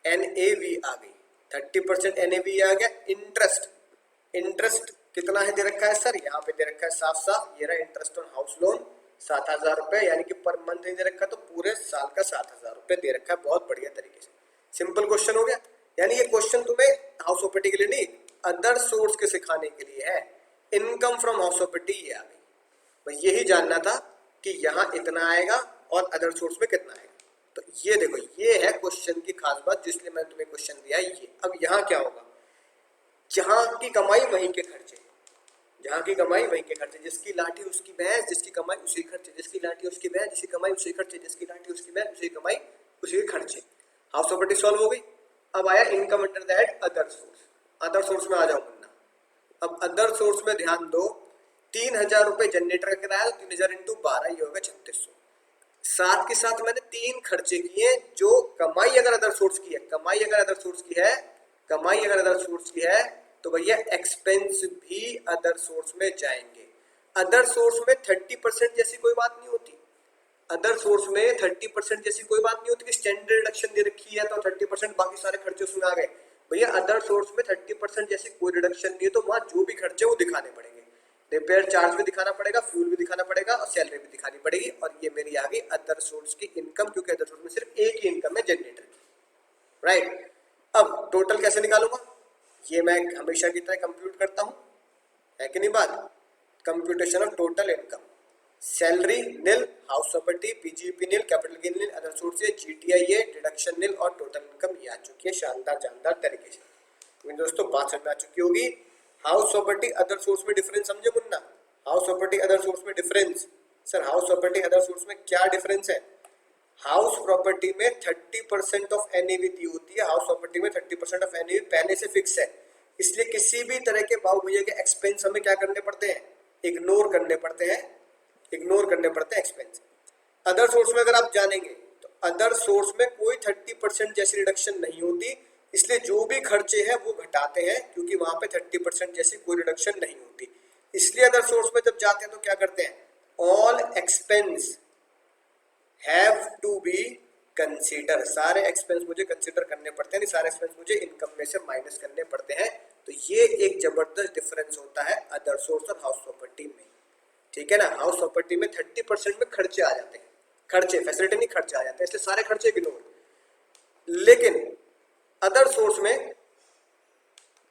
Speaker 1: एनएवी आ गई, 30% एनएवी आ गया। इंटरेस्ट कितना है दे रखा है सर, यहाँ पे दे रखा है साफ साफ, ये रहा इंटरेस्ट ऑन हाउस लोन 7,000 रुपए, यानी कि पर मंथ नहीं दे रखा, तो पूरे साल का 7,000 रुपए दे रखा है, बहुत बढ़िया तरीके से, सिंपल क्वेश्चन हो गया। यानी ये क्वेश्चन तुम्हें हाउस प्रॉपर्टी के लिए नहीं, अदर सोर्स के सिखाने के लिए है, इनकम फ्रॉम हाउस प्रॉपर्टी ये आ गई, बस यही जानना था कि यहाँ इतना आएगा और अदर सोर्स में कितना आएगा। तो ये देखो, ये है क्वेश्चन की खास बात, जिसलिए मैंने तुम्हें क्वेश्चन दिया ये। अब यहाँ क्या होगा, जहां की कमाई वहीं के खर्चे, जहां की कमाई वहीं के खर्चे, जिसकी लाठी उसकी भैंस, जिसकी कमाई उसी खर्चे, जिसकी लाठी उसकी भैंस, जिसकी कमाई उसी खर्चे, जिसकी लाठी उसकी भैंस, उसी कमाई उसी खर्चे। हाउस प्रॉपर्टी सॉल्व हो गई। अब आया income under the head other source, other source में आ जाओ मुन्ना। अब अदर सोर्स में ध्यान दो, 3,000 रुपए जनरेटर का किराया, 3,000 इंटू 12, ये होगा 3600। साथ के साथ मैंने 3 खर्चे किए, जो कमाई अगर अदर सोर्स की है, कमाई अगर अदर सोर्स की है, कमाई अगर अदर सोर्स की है, तो भैया एक्सपेंस भी अदर सोर्स में जाएंगे। अदर सोर्स में 30% जैसी कोई बात नहीं होती, अदर सोर्स में 30% जैसी कोई बात नहीं होती कि स्टैंडर्ड डिडक्शन दे रखी है तो 30% बाकी सारे खर्चे उसमें आ गए। भैया अदर सोर्स में 30% जैसी कोई रिडक्शन नहीं है, तो वहां जो भी खर्चे वो दिखाने पड़ेंगे। रिपेयर चार्ज भी दिखाना पड़ेगा, फ्यूल भी दिखाना पड़ेगा और सैलरी भी दिखानी पड़ेगी। और ये मेरी आ गई अदर सोर्स की इनकम, क्योंकि अदर सोर्स में सिर्फ एक ही इनकम है जनरेटर की, राइट। अब टोटल कैसे निकालूंगा, ये मैं हमेशा की तरह कंप्यूट करता हूं, है कि नहीं बात। Computation of total income, salary nil, house property, PGP nil, capital gain nil, other sources, GTIA, deduction nil और टोटल इनकम ये आ चुकी है शानदार जानदार तरीके से। तो दोस्तों बात समझ में आ चुकी होगी। हाउस प्रॉपर्टी अदर सोर्स में डिफरेंस समझे Munna, house property other source में difference. Sir house property other source में क्या डिफरेंस है, हाउस प्रॉपर्टी में 30% ऑफ एनएवी दी होती है, हाउस प्रॉपर्टी में 30% ऑफ एनएवी पहले से फिक्स है, इसलिए किसी भी तरह के बाबू भैया के एक्सपेंस हमें क्या करने पड़ते हैं, इग्नोर करने पड़ते हैं, इग्नोर करने पड़ते हैं एक्सपेंस। अदर सोर्स में अगर आप जानेंगे तो अदर सोर्स में कोई 30% जैसी रिडक्शन नहीं होती, इसलिए जो भी खर्चे हैं वो घटाते हैं, क्योंकि वहां पे 30% जैसी कोई रिडक्शन नहीं होती। इसलिए अदर सोर्स में जब जाते हैं तो क्या करते हैं, all expense have to be consider, सारे एक्सपेंस मुझे कंसीडर करने पड़ते हैं, सारे एक्सपेंस मुझे इनकम में से माइनस करने पड़ते हैं। तो ये एक जबरदस्त डिफरेंस होता है अदर सोर्स और हाउस प्रॉपर्टी में, ठीक है ना। हाउस प्रॉपर्टी में 30% में खर्चे आ जाते हैं, खर्चे फैसिलिटी नहीं, खर्चे आ जाते हैं, इसलिए सारे खर्चे इग्नोर। लेकिन अदर सोर्स में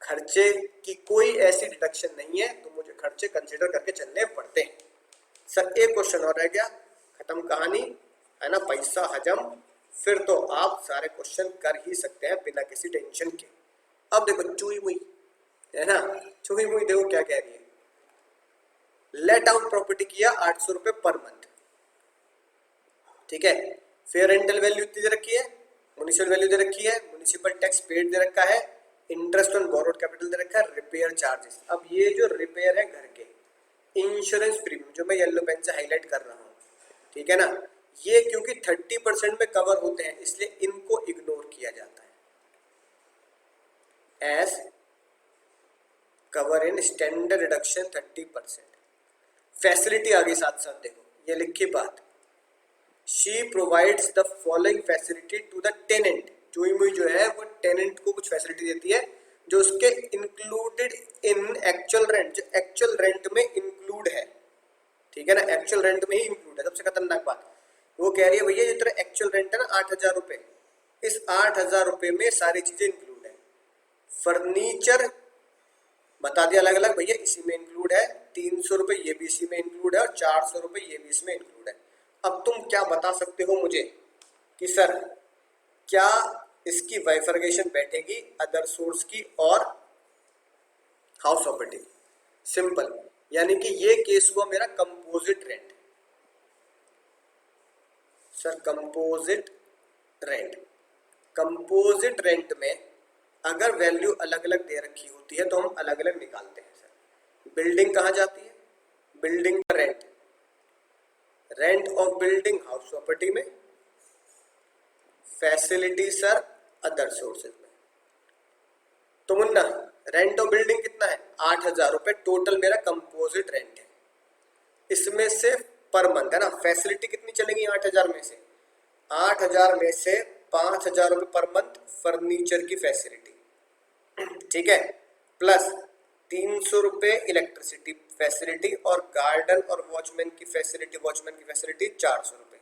Speaker 1: खर्चे की कोई ऐसी डिडक्शन नहीं है, तो मुझे खर्चे कंसीडर करके चलने पड़ते हैं। सर एक क्वेश्चन और रह गया, खत्म कहानी है ना, पैसा हजम, फिर तो आप सारे क्वेश्चन कर ही सकते हैं बिना किसी टेंशन के। अब देखो चुई मुई है ना, चुई मुई देखो क्या कह रही है, लेट आउट प्रॉपर्टी किया 800 रुपए पर मंथ, ठीक है। फेयर रेंटल वैल्यू इतनी दे रखी है, म्युनिसिपल वैल्यू दे रखी है, म्युनिसिपल टैक्स पेड दे रखा है, इंटरेस्ट ऑन बोरोड कैपिटल दे रखा है, रिपेयर चार्जेस। अब ये जो रिपेयर है घर के, इंश्योरेंस प्रीमियम जो मैं येलो पेन से हाईलाइट कर रहा हूँ, ठीक है ना, ये क्योंकि 30% में कवर होते हैं इसलिए इनको इग्नोर किया जाता है as cover in standard reduction 30%। Facility आगे साथ साथ देखो, ये लिखी बात, she provides the following facility to the tenant, चुई मुई जो है वो टेनेंट को कुछ फैसिलिटी देती है जो उसके इंक्लूडेड इन एक्चुअल रेंट, जो एक्चुअल रेंट में इंक्लूड है, ठीक है ना, एक्चुअल रेंट में ही इंक्लूड है। सबसे खतरनाक बात वो कह रही है भैया जो तेरा एक्चुअल रेंट है ना 8,000 रुपए, इस 8,000 रुपए में सारी चीजें इंक्लूड है। फर्नीचर बता दिया अलग अलग भैया इसी में इंक्लूड है, 300 रुपए ये भी इसी में इंक्लूड है और 400 रुपए ये भी इसमें इंक्लूड है। अब तुम क्या बता सकते हो मुझे कि सर क्या इसकी बाइफर्केशन बैठेगी अदर सोर्स की और हाउस प्रॉपर्टी की? सिंपल, यानी कि ये केस हुआ मेरा composite rent. Sir composite rent, composite rent में अगर वैल्यू अलग अलग दे रखी होती है तो हम अलग अलग निकालते हैं। सर बिल्डिंग कहाँ जाती है, बिल्डिंग का rent, rent of building house property में, फैसिलिटी सर अदर सोर्सेज में। तो मुन्ना रेंट ऑफ बिल्डिंग कितना है 8,000 रुपए टोटल मेरा कंपोजिट रेंट है, इसमें से पर मंथ है ना, फैसिलिटी कितनी चलेगी 8,000 में से, 8,000 में से 5,000 रुपए पर मंथ फर्नीचर की फैसिलिटी, ठीक है, प्लस 300 रुपए इलेक्ट्रिसिटी फैसिलिटी और गार्डन और वॉचमैन की फैसिलिटी, वॉचमैन की फैसिलिटी 400 रुपए।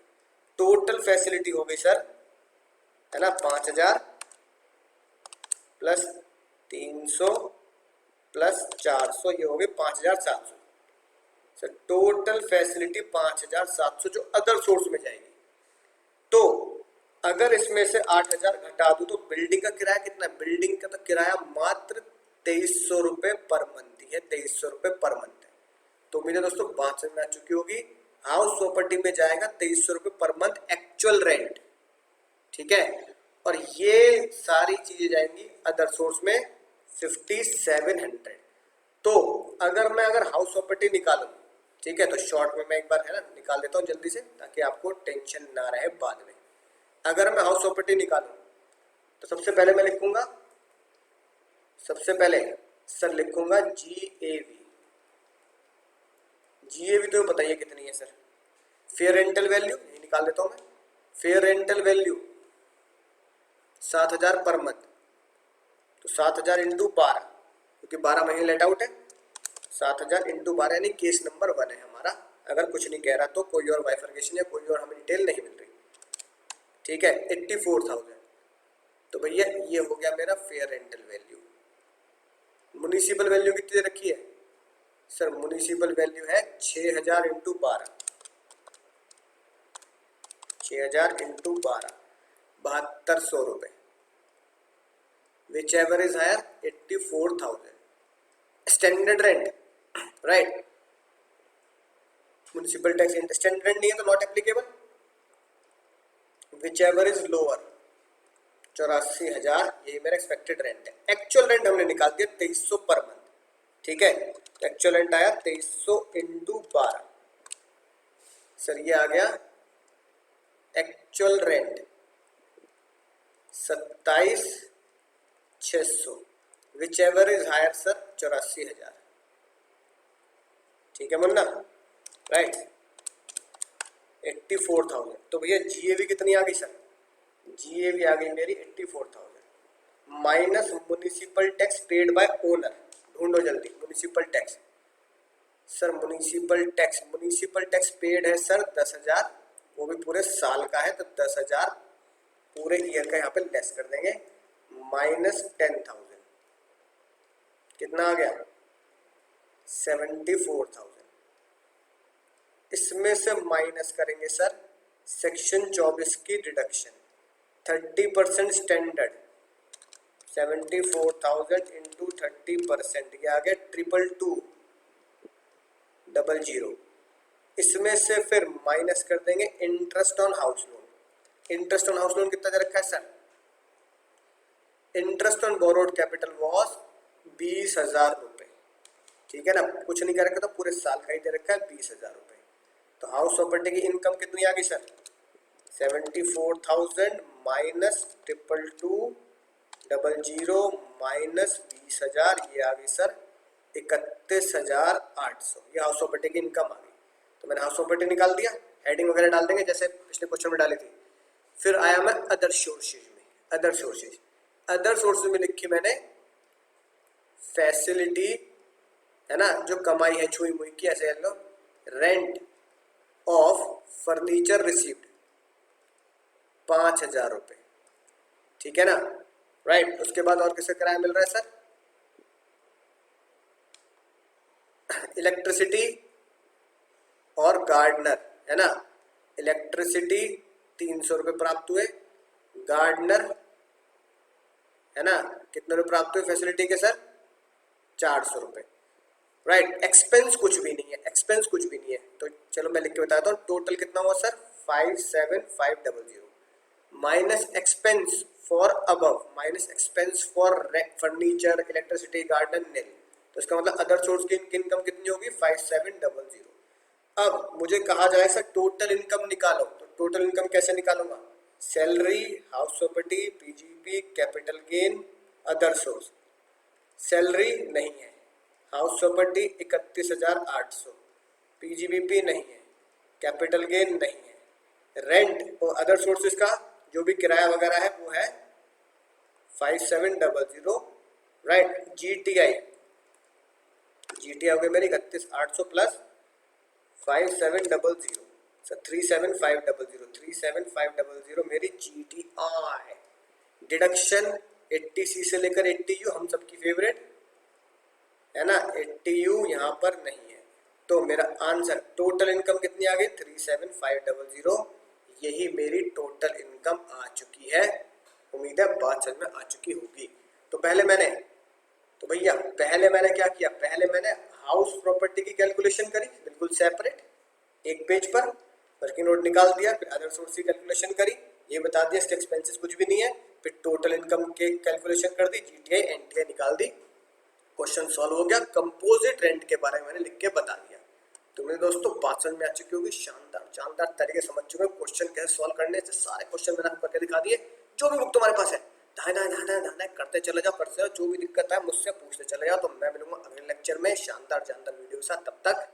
Speaker 1: टोटल फैसिलिटी हो गई सर है ना 5,000 प्लस 300 प्लस 400, ये हो गए 5,700। सर टोटल फैसिलिटी 5,700 जो अदर सोर्स में जाएगी। तो अगर इसमें से 8,000 घटा दूं तो बिल्डिंग का किराया कितना है, बिल्डिंग का तो किराया मात्र 2,300 रुपए पर मंथ है, 2,300 रुपए पर मंथ है। तो मेरे दोस्तों बात समझ में आ चुकी होगी, हाउस प्रॉपर्टी में जाएगा 2,300 रुपए पर मंथ एक्चुअल रेंट, ठीक है, और ये सारी चीजें जाएंगी अदर सोर्स में 5,700। तो अगर हाउस प्रॉपर्टी निकालूं, ठीक है, तो शॉर्ट में मैं एक बार है ना निकाल देता हूँ जल्दी से ताकि आपको टेंशन ना रहे बाद में। अगर मैं हाउस प्रॉपर्टी निकालूं तो सबसे पहले मैं लिखूंगा, सबसे पहले सर लिखूंगा GAV, GAV तो बताइए कितनी है सर, फेयर रेंटल वैल्यू ये निकाल देता हूं मैं, fair rental value 7,000 per month, तो तो 7000 इंटू 12, क्योंकि 12 महीने लेट आउट है, 7000 इंटू 12 यानी केस नंबर 1 है हमारा। अगर कुछ नहीं कह रहा तो कोई और बाइफर्केशन या कोई और हमें डिटेल नहीं मिल रही, ठीक है। 84,000, तो भैया ये हो गया मेरा fair rental value. Municipal value कितनी रखी है सर? म्युनिसिपल वैल्यू है 6000 इंटू 12, 6000 इंटू 12, 7200 रुपए। Whichever is higher, 84,000 standard rent, right. Municipal tax standard rent नहीं है तो not applicable. Whichever is lower, 84,000, यही मेरा एक्सपेक्टेड रेंट है। एक्चुअल रेंट हमने निकाल दिया 2300 पर मंथ, ठीक है। एक्चुअल रेंट आया 2300 इंटू 12, सर ये आ गया actual rent 27,600। Whichever is higher sir, 84,000, ठीक है मुन्ना, राइट। 84,000, तो भैया जीएवी कितनी आ गई सर? जीएवी आ गई मेरी 84,000 minus municipal tax paid by owner. ढूंढो जल्दी municipal tax sir. Municipal tax paid है सर 10,000, वो भी पूरे साल का है, तो 10,000 पूरे ईयर का यहाँ पे लेस कर देंगे, माइनस 10,000, कितना आ गया? 74,000। इसमें से माइनस करेंगे सर सेक्शन 24 की डिडक्शन, 30% स्टैंडर्ड, 74,000 इंटू 30%, ये आ गया 222,000। इसमें से फिर माइनस कर देंगे interest on house loan. Interest on house loan कितना दे रखा है sir? Interest on borrowed capital was 20,000 रुपए, ठीक है ना। कुछ नहीं कर रखा तो पूरे साल का ही दे रखा है 20,000 रुपए। तो हाउस प्रॉपर्टी की इनकम कितनी आ गई सर? 74,000 माइनस 222,000 माइनस 20,000, ये आ गई सर 31,800। ये हाउस प्रॉपर्टी की इनकम आ गई। तो मैंने हाउस प्रॉपर्टी निकाल दिया, हेडिंग वगैरह डाल देंगे जैसे पिछले क्वेश्चन में डाली थी। फिर आया मैं अदर सोर्सेज में। अदर सोर्सेज में लिखी मैंने फैसिलिटी, है ना, जो कमाई है छुई मुई की, ऐसे लो, रेंट ऑफ फर्नीचर रिसीव्ड 5,000 रुपए, ठीक है ना, राइट। उसके बाद और किसे किराया मिल रहा है सर? इलेक्ट्रिसिटी और गार्डनर, है ना। इलेक्ट्रिसिटी 300 रुपए प्राप्त हुए, गार्डनर, है ना, कितने रुपए प्राप्त हुए फैसिलिटी के सर? 400 रुपए, राइट। एक्सपेंस कुछ भी नहीं है, एक्सपेंस कुछ भी नहीं है, तो चलो मैं लिख के बताता हूँ। टोटल कितना हुआ sir? 57,500 minus expense for above, minus expense for furniture, electricity, garden, nil. तो इसका मतलब अदर सोर्स की इनकम कितनी होगी? 5700। अब मुझे कहा जाए सर टोटल इनकम निकालो, तो टोटल इनकम कैसे निकालूंगा? Salary, house property, PGP, capital gain, other source. Salary नहीं है, हाउस प्रॉपर्टी 31,800, पीजीबीपी नहीं है, कैपिटल गेन नहीं है, रेंट और अदर सोर्सेज का जो भी किराया वगैरह है वो है 5700, राइट। जीटीआई हो गई मेरी 31,800 प्लस 5700, सर 37,500 मेरी जीटीआई। डिडक्शन 80C से लेकर 80U हम सबकी फेवरेट, है ना। 80U यहाँ पर नहीं है, तो मेरा आंसर टोटल इनकम कितनी आ गई? 37,500। यही मेरी टोटल इनकम आ चुकी है। उम्मीद है बात समझ में आ चुकी होगी। तो पहले मैंने क्या किया? पहले मैंने हाउस प्रॉपर्टी की कैलकुलेशन करी, बिल्कुल सेपरेट एक पेज पर, वर्किंग नोट निकाल दिया। फिर अदर सोर्स की कैलकुलेशन करी, ये बता दिया इसके एक्सपेंसेस कुछ भी नहीं है। फिर टोटल इनकम के कैलकुलेशन कर दी, जीटीआई एनटीआई निकाल दी, क्वेश्चन सॉल्व हो गया। कंपोजिट रेंट के बारे में मैंने लिख के बता दिया। तो मेरे दोस्तों बात समझ में आ चुकी होगी, शानदार तरीके समझ चुके हो क्वेश्चन कैसे सॉल्व करने से। सारे क्वेश्चन मैंने आपको करके दिखा दिए। जो भी बुक तुम्हारे पास है दाएं करते चले जाओ, जो भी दिक्कत है मुझसे पूछते चले जाओ। तो मैं मिलूंगा अगले लेक्चर में शानदार वीडियो के साथ। तब तक